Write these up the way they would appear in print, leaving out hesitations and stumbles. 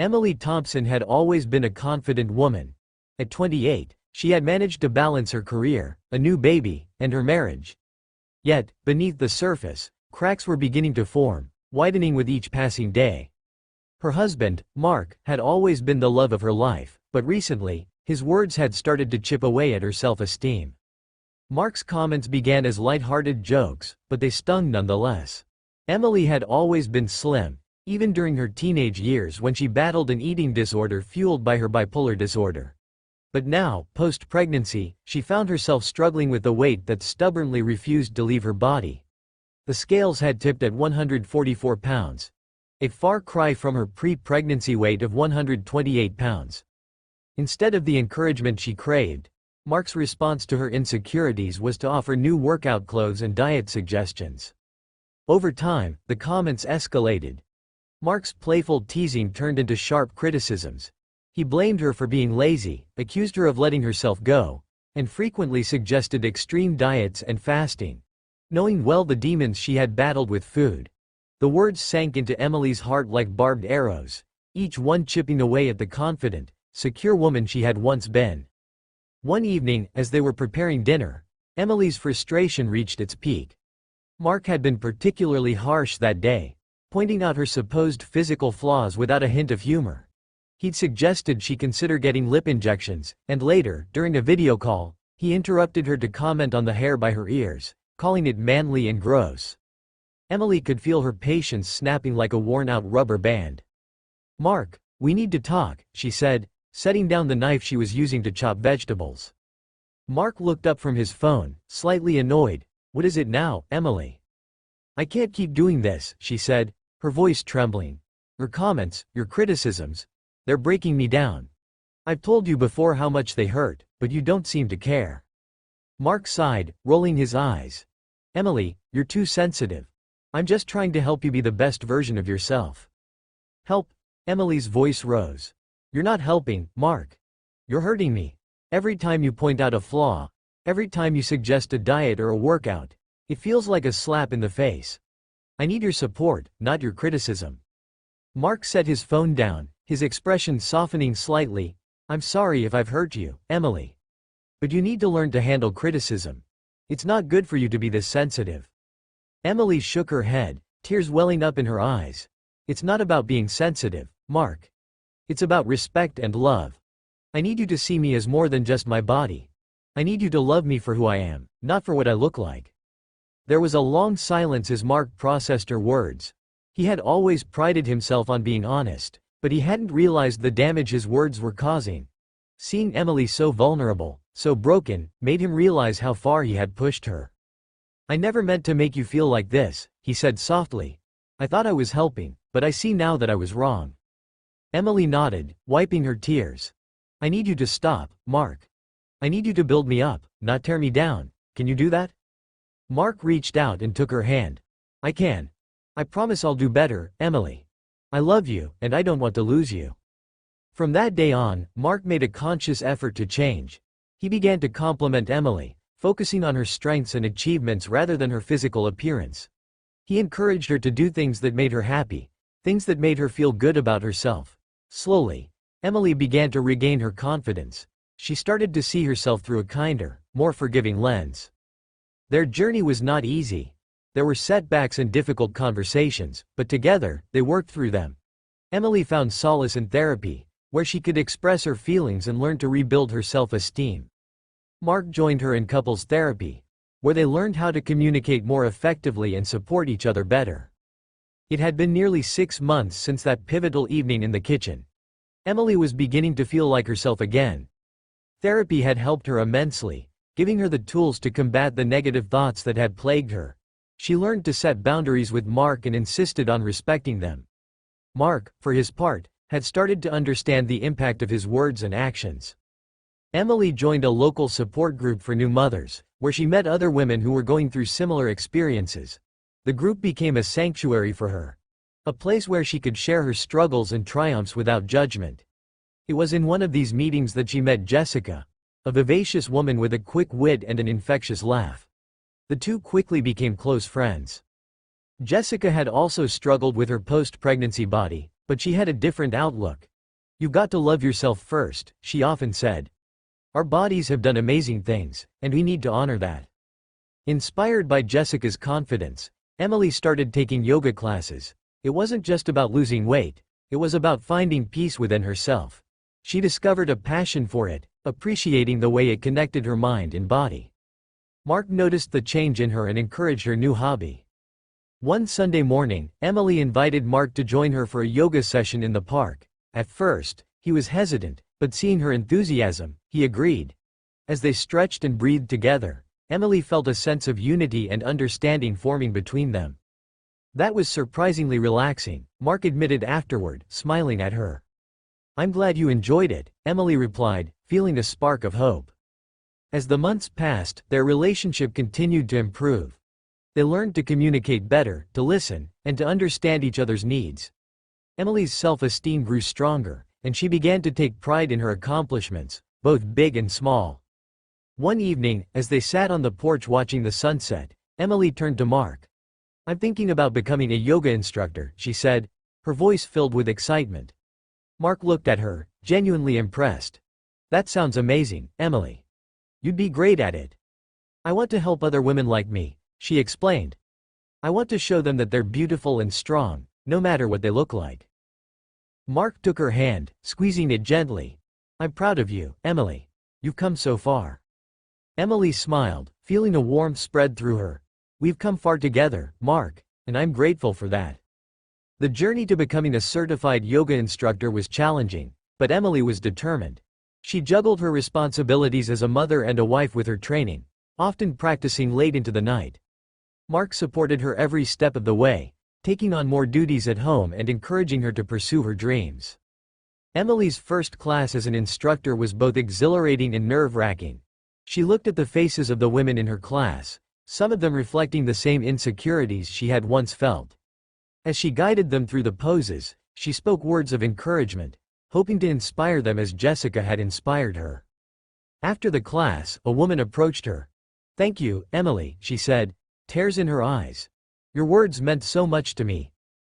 Emily Thompson had always been a confident woman. At 28, she had managed to balance her career, a new baby, and her marriage. Yet, beneath the surface, cracks were beginning to form, widening with each passing day. Her husband, Mark, had always been the love of her life, but recently, his words had started to chip away at her self-esteem. Mark's comments began as light-hearted jokes, but they stung nonetheless. Emily had always been slim, even during her teenage years when she battled an eating disorder fueled by her bipolar disorder. But now, post-pregnancy, she found herself struggling with the weight that stubbornly refused to leave her body. The scales had tipped at 144 pounds. A far cry from her pre-pregnancy weight of 128 pounds. Instead of the encouragement she craved, Mark's response to her insecurities was to offer new workout clothes and diet suggestions. Over time, the comments escalated. Mark's playful teasing turned into sharp criticisms. He blamed her for being lazy, accused her of letting herself go, and frequently suggested extreme diets and fasting. Knowing well the demons she had battled with food, the words sank into Emily's heart like barbed arrows, each one chipping away at the confident, secure woman she had once been. One evening, as they were preparing dinner, Emily's frustration reached its peak. Mark had been particularly harsh that day, pointing out her supposed physical flaws without a hint of humor. He'd suggested she consider getting lip injections, and later, during a video call, he interrupted her to comment on the hair by her ears, calling it manly and gross. Emily could feel her patience snapping like a worn-out rubber band. "Mark, we need to talk," she said, setting down the knife she was using to chop vegetables. Mark looked up from his phone, slightly annoyed. "What is it now, Emily?" "I can't keep doing this," she said, her voice trembling. "Your comments, your criticisms, they're breaking me down. I've told you before how much they hurt, but you don't seem to care." Mark sighed, rolling his eyes. "Emily, you're too sensitive. I'm just trying to help you be the best version of yourself." "Help?" Emily's voice rose. "You're not helping, Mark. You're hurting me. Every time you point out a flaw, every time you suggest a diet or a workout, it feels like a slap in the face. I need your support, not your criticism." Mark set his phone down, his expression softening slightly. "I'm sorry if I've hurt you, Emily. But you need to learn to handle criticism. It's not good for you to be this sensitive." Emily shook her head, tears welling up in her eyes. "It's not about being sensitive, Mark. It's about respect and love. I need you to see me as more than just my body. I need you to love me for who I am, not for what I look like." There was a long silence as Mark processed her words. He had always prided himself on being honest, but he hadn't realized the damage his words were causing. Seeing Emily so vulnerable, so broken, made him realize how far he had pushed her. "I never meant to make you feel like this," he said softly. "I thought I was helping, but I see now that I was wrong." Emily nodded, wiping her tears. "I need you to stop, Mark. I need you to build me up, not tear me down. Can you do that?" Mark reached out and took her hand. "I can. I promise I'll do better, Emily. I love you, and I don't want to lose you." From that day on, Mark made a conscious effort to change. He began to compliment Emily, focusing on her strengths and achievements rather than her physical appearance. He encouraged her to do things that made her happy, things that made her feel good about herself. Slowly, Emily began to regain her confidence. She started to see herself through a kinder, more forgiving lens. Their journey was not easy. There were setbacks and difficult conversations, but together, they worked through them. Emily found solace in therapy, where she could express her feelings and learn to rebuild her self-esteem. Mark joined her in couples therapy, where they learned how to communicate more effectively and support each other better. It had been nearly 6 months since that pivotal evening in the kitchen. Emily was beginning to feel like herself again. Therapy had helped her immensely, giving her the tools to combat the negative thoughts that had plagued her. She learned to set boundaries with Mark and insisted on respecting them. Mark, for his part, had started to understand the impact of his words and actions. Emily joined a local support group for new mothers, where she met other women who were going through similar experiences. The group became a sanctuary for her, a place where she could share her struggles and triumphs without judgment. It was in one of these meetings that she met Jessica, a vivacious woman with a quick wit and an infectious laugh. The two quickly became close friends. Jessica had also struggled with her post-pregnancy body, but she had a different outlook. "You've got to love yourself first," she often said. "Our bodies have done amazing things, and we need to honor that." Inspired by Jessica's confidence, Emily started taking yoga classes. It wasn't just about losing weight, it was about finding peace within herself. She discovered a passion for it, appreciating the way it connected her mind and body. Mark noticed the change in her and encouraged her new hobby. One Sunday morning, Emily invited Mark to join her for a yoga session in the park. At first, he was hesitant, but seeing her enthusiasm, he agreed. As they stretched and breathed together, Emily felt a sense of unity and understanding forming between them. "That was surprisingly relaxing," Mark admitted afterward, smiling at her. "I'm glad you enjoyed it," Emily replied, feeling a spark of hope. As the months passed, their relationship continued to improve. They learned to communicate better, to listen, and to understand each other's needs. Emily's self-esteem grew stronger, and she began to take pride in her accomplishments, both big and small. One evening, as they sat on the porch watching the sunset, Emily turned to Mark. "I'm thinking about becoming a yoga instructor," she said, her voice filled with excitement. Mark looked at her, genuinely impressed. "That sounds amazing, Emily. You'd be great at it." "I want to help other women like me," she explained. "I want to show them that they're beautiful and strong, no matter what they look like." Mark took her hand, squeezing it gently. "I'm proud of you, Emily. You've come so far." Emily smiled, feeling a warmth spread through her. "We've come far together, Mark, and I'm grateful for that." The journey to becoming a certified yoga instructor was challenging, but Emily was determined. She juggled her responsibilities as a mother and a wife with her training, often practicing late into the night. Mark supported her every step of the way, taking on more duties at home and encouraging her to pursue her dreams. Emily's first class as an instructor was both exhilarating and nerve-wracking. She looked at the faces of the women in her class, some of them reflecting the same insecurities she had once felt. As she guided them through the poses, she spoke words of encouragement, hoping to inspire them as Jessica had inspired her. After the class, a woman approached her. "Thank you, Emily," she said, tears in her eyes. "Your words meant so much to me.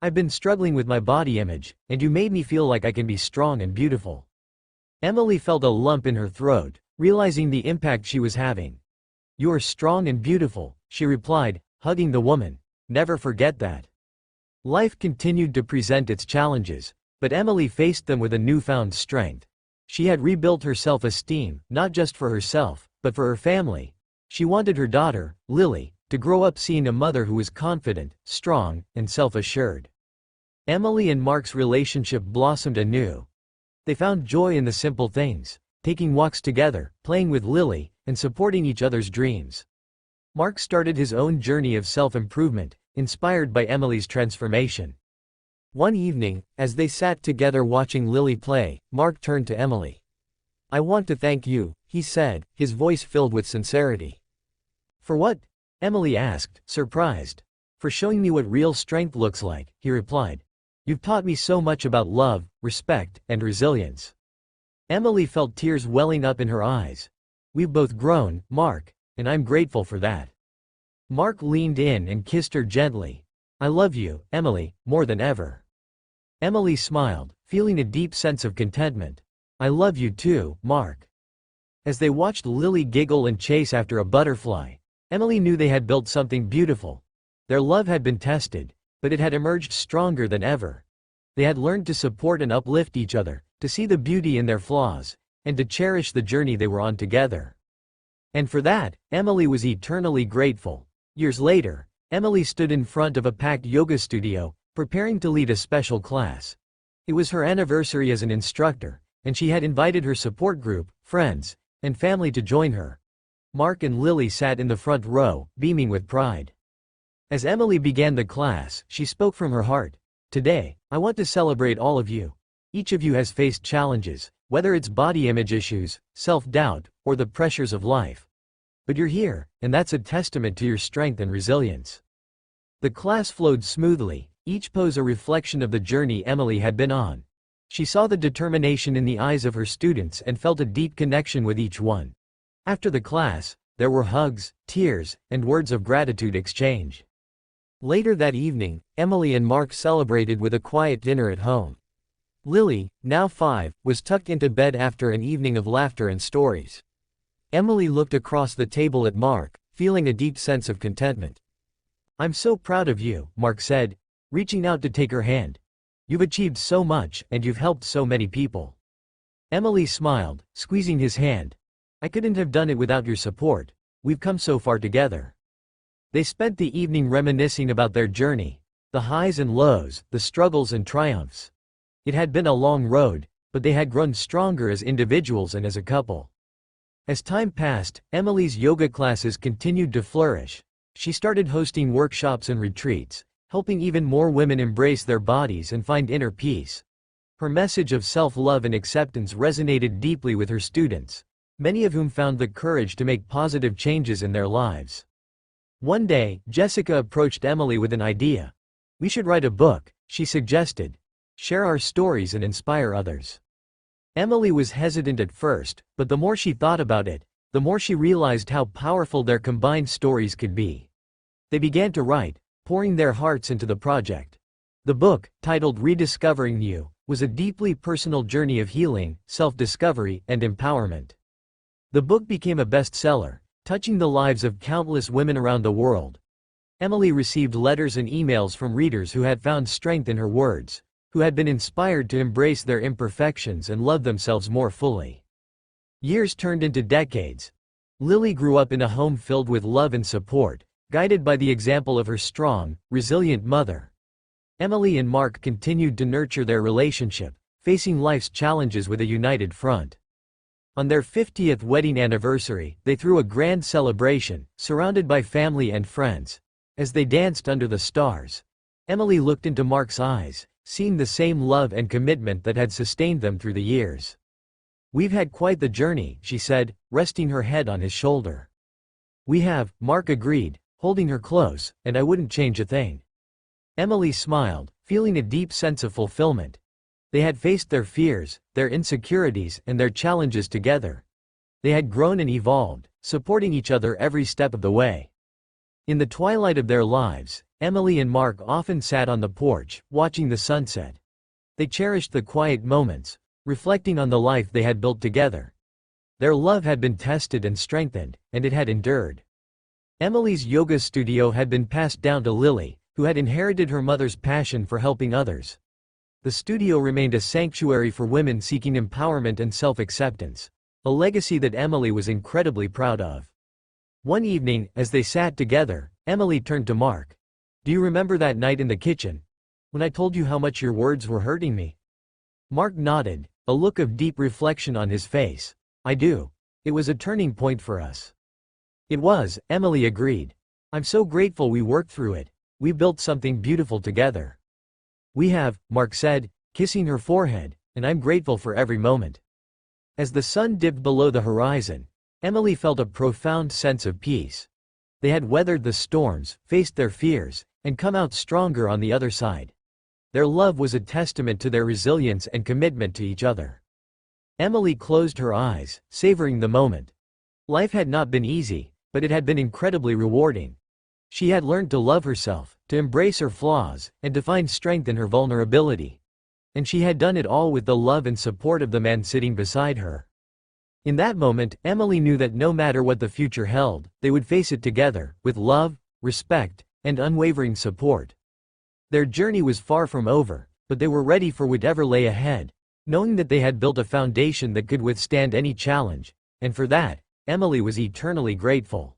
I've been struggling with my body image, and you made me feel like I can be strong and beautiful." Emily felt a lump in her throat, realizing the impact she was having. "You are strong and beautiful," she replied, hugging the woman. "Never forget that." Life continued to present its challenges, but Emily faced them with a newfound strength. She had rebuilt her self-esteem, not just for herself, but for her family. She wanted her daughter, Lily, to grow up seeing a mother who was confident, strong, and self-assured. Emily and Mark's relationship blossomed anew. They found joy in the simple things, taking walks together, playing with Lily, and supporting each other's dreams. Mark started his own journey of self-improvement, inspired by Emily's transformation. One evening, as they sat together watching Lily play, Mark turned to Emily. "I want to thank you," he said, his voice filled with sincerity. "For what?" Emily asked, surprised. "For showing me what real strength looks like," he replied. "You've taught me so much about love, respect, and resilience." Emily felt tears welling up in her eyes. "We've both grown, Mark, and I'm grateful for that." Mark leaned in and kissed her gently. "I love you, Emily, more than ever." Emily smiled, feeling a deep sense of contentment. "I love you too, Mark." As they watched Lily giggle and chase after a butterfly, Emily knew they had built something beautiful. Their love had been tested, but it had emerged stronger than ever. They had learned to support and uplift each other, to see the beauty in their flaws, and to cherish the journey they were on together. And for that, Emily was eternally grateful. Years later, Emily stood in front of a packed yoga studio, preparing to lead a special class. It was her anniversary as an instructor, and she had invited her support group, friends, and family to join her. Mark and Lily sat in the front row, beaming with pride. As Emily began the class, she spoke from her heart. "Today, I want to celebrate all of you. Each of you has faced challenges, whether it's body image issues, self-doubt, or the pressures of life. But you're here, and that's a testament to your strength and resilience." The class flowed smoothly, each pose a reflection of the journey Emily had been on. She saw the determination in the eyes of her students and felt a deep connection with each one. After the class, there were hugs, tears, and words of gratitude exchanged. Later that evening, Emily and Mark celebrated with a quiet dinner at home. Lily, now 5, was tucked into bed after an evening of laughter and stories. Emily looked across the table at Mark, feeling a deep sense of contentment. "I'm so proud of you," Mark said, reaching out to take her hand. "You've achieved so much, and you've helped so many people." Emily smiled, squeezing his hand. "I couldn't have done it without your support. We've come so far together." They spent the evening reminiscing about their journey, the highs and lows, the struggles and triumphs. It had been a long road, but they had grown stronger as individuals and as a couple. As time passed, Emily's yoga classes continued to flourish. She started hosting workshops and retreats, helping even more women embrace their bodies and find inner peace. Her message of self-love and acceptance resonated deeply with her students, many of whom found the courage to make positive changes in their lives. One day, Jessica approached Emily with an idea. "We should write a book," she suggested. "Share our stories and inspire others." Emily was hesitant at first, but the more she thought about it, the more she realized how powerful their combined stories could be. They began to write, pouring their hearts into the project. The book, titled Rediscovering You, was a deeply personal journey of healing, self-discovery, and empowerment. The book became a bestseller, touching the lives of countless women around the world. Emily received letters and emails from readers who had found strength in her words, who had been inspired to embrace their imperfections and love themselves more fully. Years turned into decades. Lily grew up in a home filled with love and support, guided by the example of her strong, resilient mother. Emily and Mark continued to nurture their relationship, facing life's challenges with a united front. On their 50th wedding anniversary, they threw a grand celebration, surrounded by family and friends. As they danced under the stars, Emily looked into Mark's eyes, seeing the same love and commitment that had sustained them through the years. "We've had quite the journey," she said, resting her head on his shoulder. "We have," Mark agreed, holding her close, "and I wouldn't change a thing." Emily smiled, feeling a deep sense of fulfillment. They had faced their fears, their insecurities, and their challenges together. They had grown and evolved, supporting each other every step of the way. In the twilight of their lives, Emily and Mark often sat on the porch, watching the sunset. They cherished the quiet moments, reflecting on the life they had built together. Their love had been tested and strengthened, and it had endured. Emily's yoga studio had been passed down to Lily, who had inherited her mother's passion for helping others. The studio remained a sanctuary for women seeking empowerment and self-acceptance, a legacy that Emily was incredibly proud of. One evening, as they sat together, Emily turned to Mark. "Do you remember that night in the kitchen, when I told you how much your words were hurting me?" Mark nodded, a look of deep reflection on his face. "I do. It was a turning point for us." "It was," Emily agreed. "I'm so grateful we worked through it. We built something beautiful together." "We have," Mark said, kissing her forehead, "and I'm grateful for every moment." As the sun dipped below the horizon, Emily felt a profound sense of peace. They had weathered the storms, faced their fears, and come out stronger on the other side. Their love was a testament to their resilience and commitment to each other. Emily closed her eyes, savoring the moment. Life had not been easy, but it had been incredibly rewarding. She had learned to love herself, to embrace her flaws, and to find strength in her vulnerability. And she had done it all with the love and support of the man sitting beside her. In that moment, Emily knew that no matter what the future held, they would face it together, with love, respect, and unwavering support. Their journey was far from over, but they were ready for whatever lay ahead, knowing that they had built a foundation that could withstand any challenge, and for that, Emily was eternally grateful.